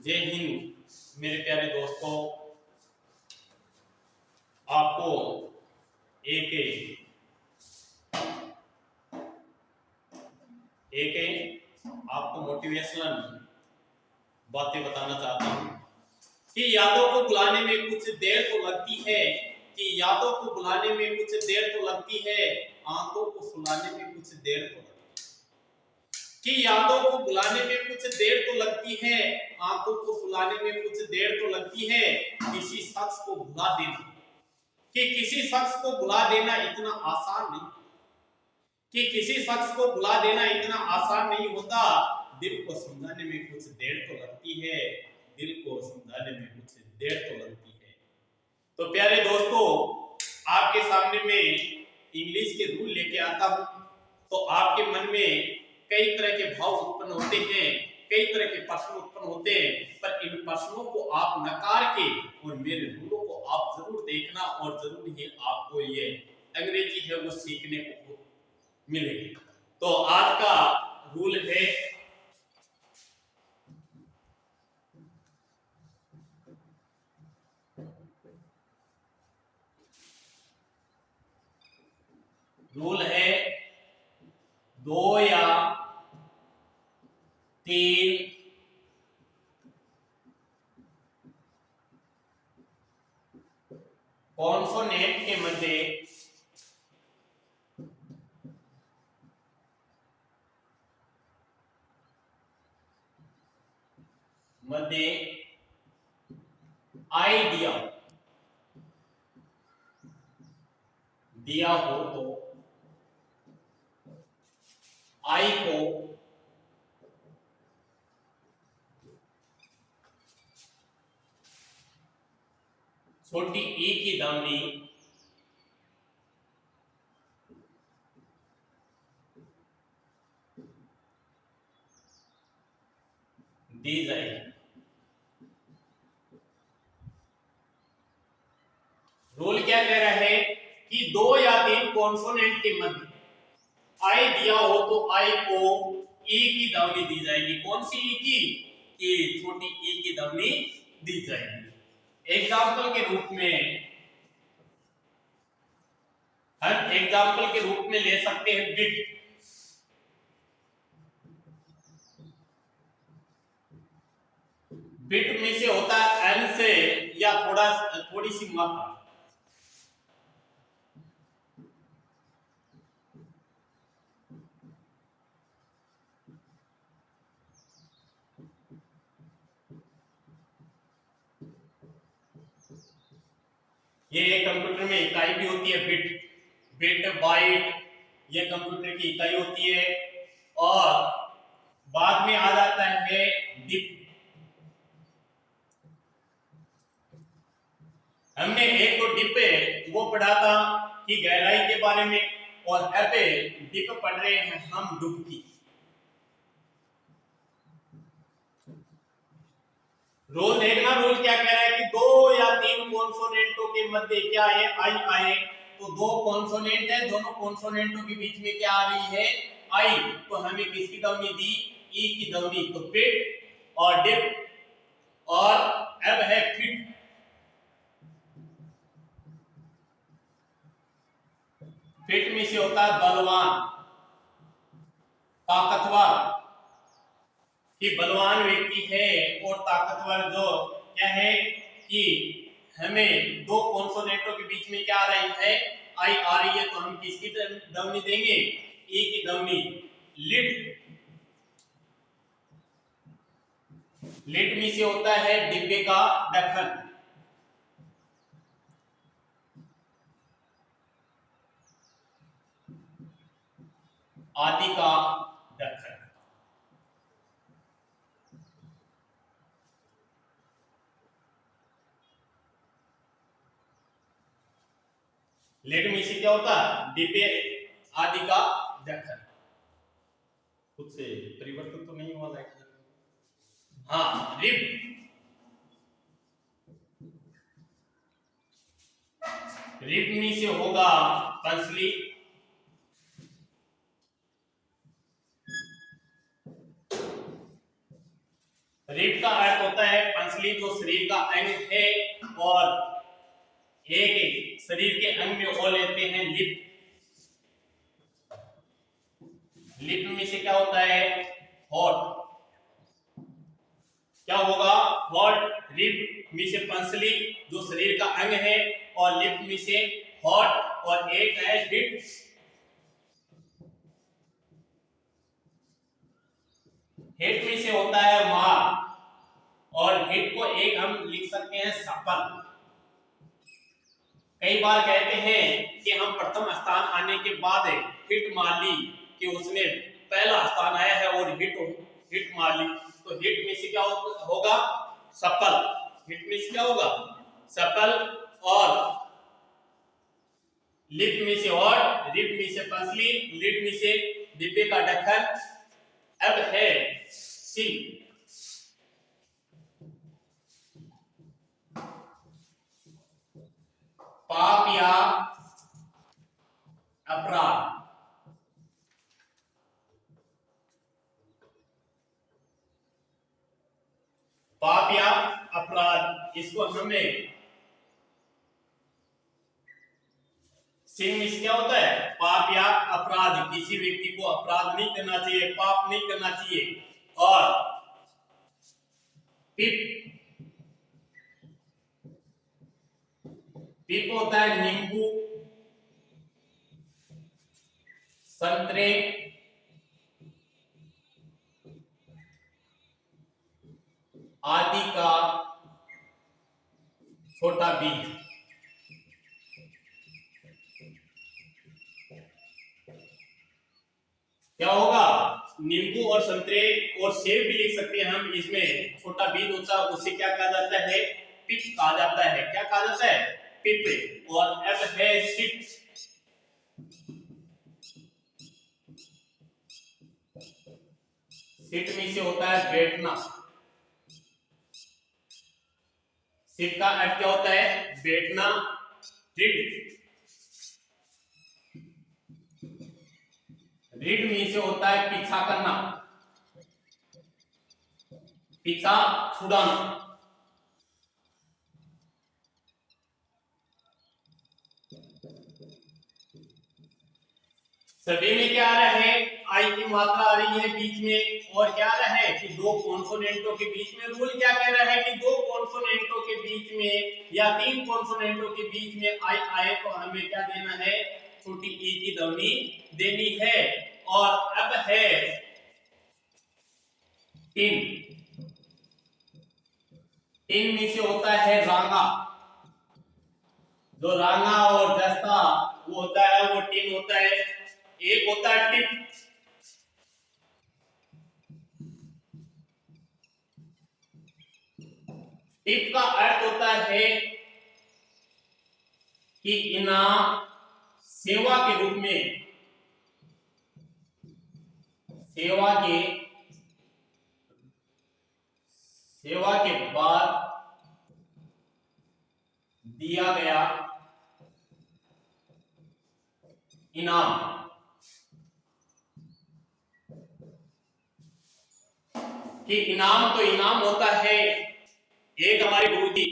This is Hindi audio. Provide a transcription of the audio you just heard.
जय हिंद मेरे प्यारे दोस्तों। आपको एक एक आपको मोटिवेशनल बातें बताना चाहता हूँ कि यादों को बुलाने में कुछ देर तो लगती है, कि यादों को बुलाने में कुछ देर तो लगती है, आंखों को सुलाने में कुछ देर तो लगती है। कि यादों को बुलाने में कुछ देर तो लगती है, आंखों को सुलाने में कुछ देर तो लगती है। किसी शख्स को भुला देना, कि किसी शख्स को भुला देना इतना आसान नहीं, कि किसी शख्स को भुला देना इतना आसान नहीं होता। दिल को समझाने में कुछ देर तो लगती है, दिल को समझाने में कुछ देर तो लगती है। तो प्यारे दोस्तों, आपके सामने में इंग्लिश के रूल लेके आता हूं। तो आपके मन में कई तरह के भाव उत्पन्न होते हैं, कई तरह के प्रश्न उत्पन्न होते हैं, पर इन प्रश्नों को आप नकार के और मेरे रूलों को आप जरूर देखना, और जरूर ही आपको ये अंग्रेजी है वो सीखने को मिलेगी। तो आज का रूल है, रूल है 2 या 3 कॉन्सोनेंट के मध्य आई दिया हो तो आई को छोटी ई की दावनी दी जाएगी। रूल क्या कह रहा है कि 2 या 3 कॉन्सोनेंट के मध्य आई दिया हो तो आई को ई की दावनी दी जाएगी। कौन सी ई की? कि छोटी ई की दावनी दी जाएगी। एग्जाम्पल के रूप में हम एग्जाम्पल के रूप में ले सकते हैं बिट। बिट में से होता है एन से या थोड़ी सी मात्रा। ये कंप्यूटर में इकाई भी होती है बिट, बिट बाइट, ये कंप्यूटर की इकाई होती है। और बाद में आ जाता है डिप। हमने एक तो डिप है वो पढ़ा था कि गहराई के बारे में, और अब डिप पढ़ रहे हैं हम डुबकी। रोल देखना, रोल क्या कह रहा है कि 2 या 3 कॉन्सोनेंटों के मध्य क्या है? आई आए। तो 2 कॉन्सोनेंट है, दोनों कॉन्सोनेंटों के बीच में क्या आ रही है? आई। तो हमें किसकी दावनी दी? ई की दावनी। तो पिट और डिप, और अब है फिट। फिट में से होता है बलवान, ताकतवर। कि बलवान व्यक्ति है और ताकतवर जो क्या है कि हमें 2 कॉन्सोनेंटों के बीच में क्या आ रही है? आई आ रही है। तो हम किसकी दावनी देंगे? ई की दावनी। लिड, लिड में से होता है डिब्बे का ढक्कन। आदि का ढक्कन। लिड में से क्या होता है? डिब्बे आदि का ढक्कन। कुछ से परिवर्तन तो नहीं हुआ लाइट? हाँ, रिब। रिब में से होगा पंसली। रिब का अर्थ होता है पंसली, जो शरीर का अंग है, और एक शरीर के अंग में और लेते हैं लिप। लिप में से क्या होता है? हॉट। क्या होगा? हॉट। रिब में से पंसली, जो शरीर का अंग है, और लिप में से हॉट, और एक है हिट। हिट में से होता है मार, और हिट को एक हम लिख सकते हैं सफल। कई बार कहते हैं कि हम प्रथम स्थान आने के बाद हिट मार ली कि उसने पहला स्थान आया है और हिट मार ली, तो हिट में से क्या होगा? सफल। हिट में से क्या होगा? सफल। और लिप में से और, रिप में से पंसली, लिड में से डिब्बे का ढक्कन। अब है सिंह। पाप या अपराध। पाप या अपराध, इसको हमें सिंह में क्या होता है? पाप या अपराध। किसी व्यक्ति को अपराध नहीं करना चाहिए, पाप नहीं करना चाहिए। और पिप, पिप होता है नींबू, संतरे, आदि का छोटा बीज। क्या होगा? नींबू और संतरे और सेब भी लिख सकते हैं हम, इसमें छोटा बीज होता है, उसे क्या कहा जाता है? पिप कहा जाता है। क्या कहा जाता है? पिप। और अब है सिट। सिट में से होता है बैठना। सिट का अर्थ क्या होता है? बैठना। रीड, रीड में से होता है पीछा करना, पीछा छुड़ाना। सभी में क्या आ रहा है? आई की मात्रा आ रही है बीच में, और क्या आ रहा है कि दो कॉन्सोनेंटों के बीच में। रूल क्या कह रहा है कि दो कॉन्सोनेंटों के बीच में या तीन कॉन्सोनेंटों के बीच में आई आए तो हमें क्या देना है? छोटी ई की ध्वनि देनी है। और अब है टिन। टिन में से होता है रांगा। जो रांगा और जस्ता वो होता है, वो टिन होता है। एक होता है टिप। टिप का अर्थ होता है कि इनाम, सेवा के रूप में, सेवा के बाद दिया गया इनाम। कि इनाम तो इनाम होता है। एक हमारे गुरुजी